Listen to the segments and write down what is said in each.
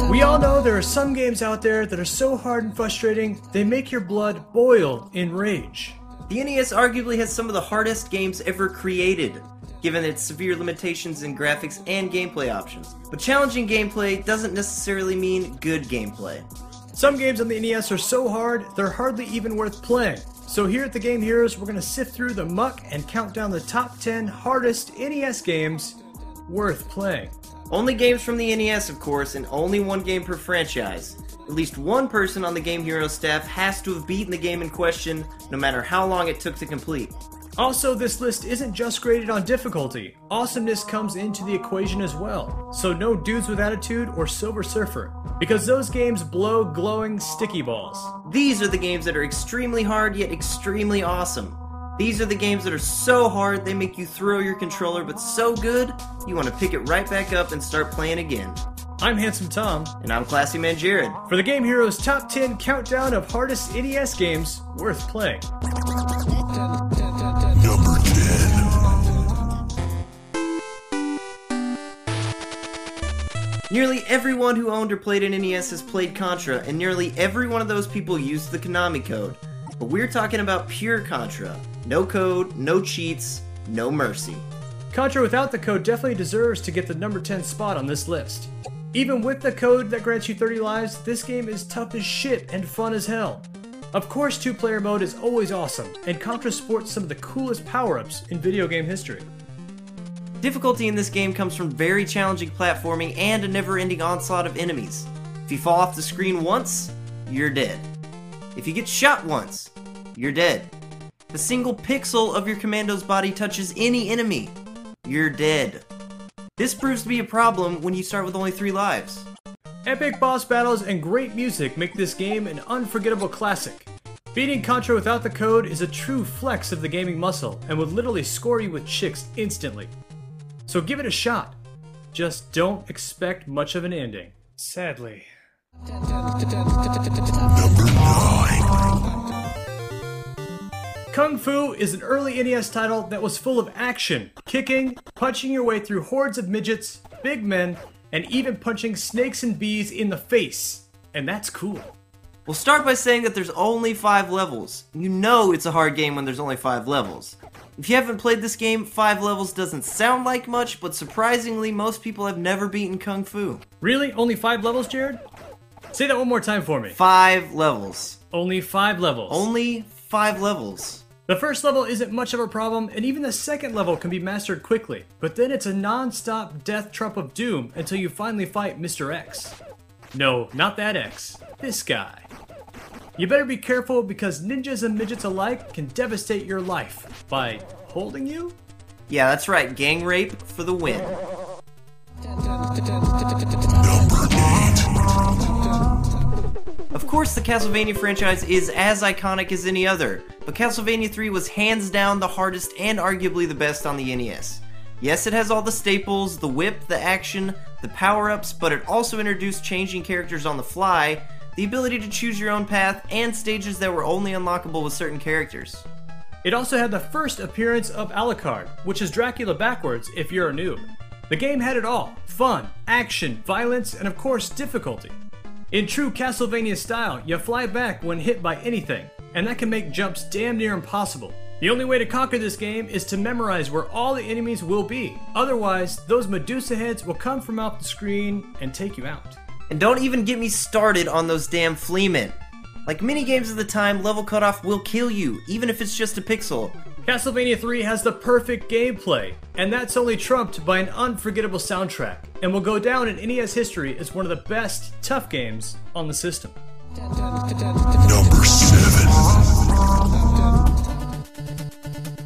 We all know there are some games out there that are so hard and frustrating, they make your blood boil in rage. The NES arguably has some of the hardest games ever created, given its severe limitations in graphics and gameplay options. But challenging gameplay doesn't necessarily mean good gameplay. Some games on the NES are so hard, they're hardly even worth playing. So here at the Game Heroes, we're going to sift through the muck and count down the top 10 hardest NES games worth playing. Only games from the NES, of course, and only one game per franchise. At least one person on the Game Heroes staff has to have beaten the game in question, no matter how long it took to complete. Also, this list isn't just graded on difficulty. Awesomeness comes into the equation as well. So no Dudes with Attitude or Silver Surfer, because those games blow glowing sticky balls. These are the games that are extremely hard yet extremely awesome. These are the games that are so hard they make you throw your controller, but so good, you want to pick it right back up and start playing again. I'm Handsome Tom. And I'm Classy Man Jared. For the Game Heroes Top 10 Countdown of Hardest NES Games Worth Playing. Number 10. Nearly everyone who owned or played an NES has played Contra, and nearly every one of those people used the Konami code. But we're talking about pure Contra. No code, no cheats, no mercy. Contra without the code definitely deserves to get the number 10 spot on this list. Even with the code that grants you 30 lives, this game is tough as shit and fun as hell. Of course, 2-player mode is always awesome, and Contra sports some of the coolest power-ups in video game history. Difficulty in this game comes from very challenging platforming and a never-ending onslaught of enemies. If you fall off the screen once, you're dead. If you get shot once, you're dead. If a single pixel of your commando's body touches any enemy, you're dead. This proves to be a problem when you start with only 3 lives. Epic boss battles and great music make this game an unforgettable classic. Beating Contra without the code is a true flex of the gaming muscle and would literally score you with chicks instantly. So give it a shot. Just don't expect much of an ending. Sadly. Number 9. Kung Fu is an early NES title that was full of action, kicking, punching your way through hordes of midgets, big men, and even punching snakes and bees in the face. And that's cool. We'll start by saying that there's only 5 levels. You know it's a hard game when there's only 5 levels. If you haven't played this game, 5 levels doesn't sound like much, but surprisingly, most people have never beaten Kung Fu. Really? Only 5 levels, Jared? Say that one more time for me. 5 levels. Only 5 levels. Only 5 levels. The first level isn't much of a problem, and even the second level can be mastered quickly, but then it's a non-stop death trap of doom until you finally fight Mr. X. No, not that X. This guy. You better be careful because ninjas and midgets alike can devastate your life by holding you? Yeah, that's right. Gang rape for the win. Number 8. Of course, the Castlevania franchise is as iconic as any other, but Castlevania 3 was hands down the hardest and arguably the best on the NES. Yes, it has all the staples, the whip, the action, the power-ups, but it also introduced changing characters on the fly, the ability to choose your own path, and stages that were only unlockable with certain characters. It also had the first appearance of Alucard, which is Dracula backwards if you're a noob. The game had it all: fun, action, violence, and of course difficulty. In true Castlevania style, you fly back when hit by anything, and that can make jumps damn near impossible. The only way to conquer this game is to memorize where all the enemies will be. Otherwise, those Medusa heads will come from off the screen and take you out. And don't even get me started on those damn fleamen. Like many games of the time, level cutoff will kill you, even if it's just a pixel. Castlevania 3 has the perfect gameplay, and that's only trumped by an unforgettable soundtrack, and will go down in NES history as one of the best tough games on the system. Number 7.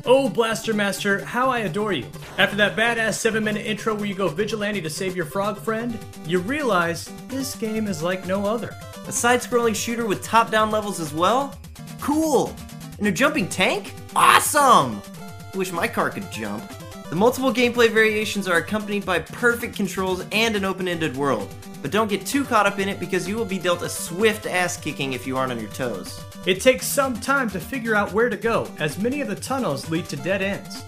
Oh, Blaster Master, how I adore you. After that badass 7-minute intro where you go vigilante to save your frog friend, you realize this game is like no other. A side-scrolling shooter with top-down levels as well? Cool! And a jumping tank? Awesome! I wish my car could jump. The multiple gameplay variations are accompanied by perfect controls and an open-ended world. But don't get too caught up in it because you will be dealt a swift ass-kicking if you aren't on your toes. It takes some time to figure out where to go, as many of the tunnels lead to dead ends.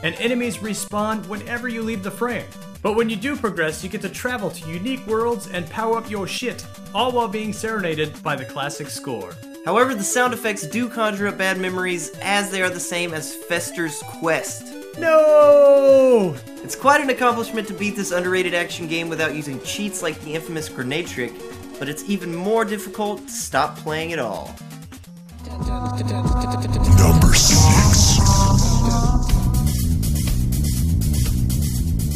And enemies respawn whenever you leave the frame. But when you do progress, you get to travel to unique worlds and power up your shit, all while being serenaded by the classic score. However, the sound effects do conjure up bad memories, as they are the same as Fester's Quest. No! It's quite an accomplishment to beat this underrated action game without using cheats like the infamous grenade trick, but it's even more difficult to stop playing at all. Number 6.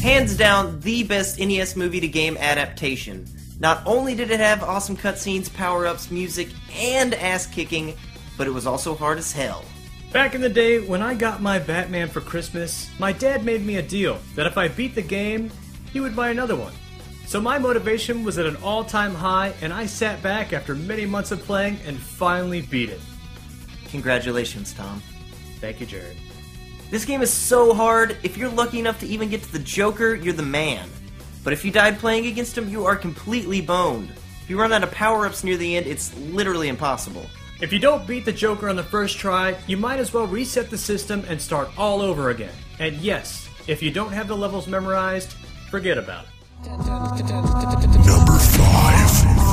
Hands down, the best NES movie to game adaptation. Not only did it have awesome cutscenes, power-ups, music, and ass-kicking, but it was also hard as hell. Back in the day, when I got my Batman for Christmas, my dad made me a deal that if I beat the game, he would buy another one. So my motivation was at an all-time high, and I sat back after many months of playing and finally beat it. Congratulations, Tom. Thank you, Jared. This game is so hard, if you're lucky enough to even get to the Joker, you're the man. But if you died playing against him, you are completely boned. If you run out of power-ups near the end, it's literally impossible. If you don't beat the Joker on the first try, you might as well reset the system and start all over again. And yes, if you don't have the levels memorized, forget about it. Number 5.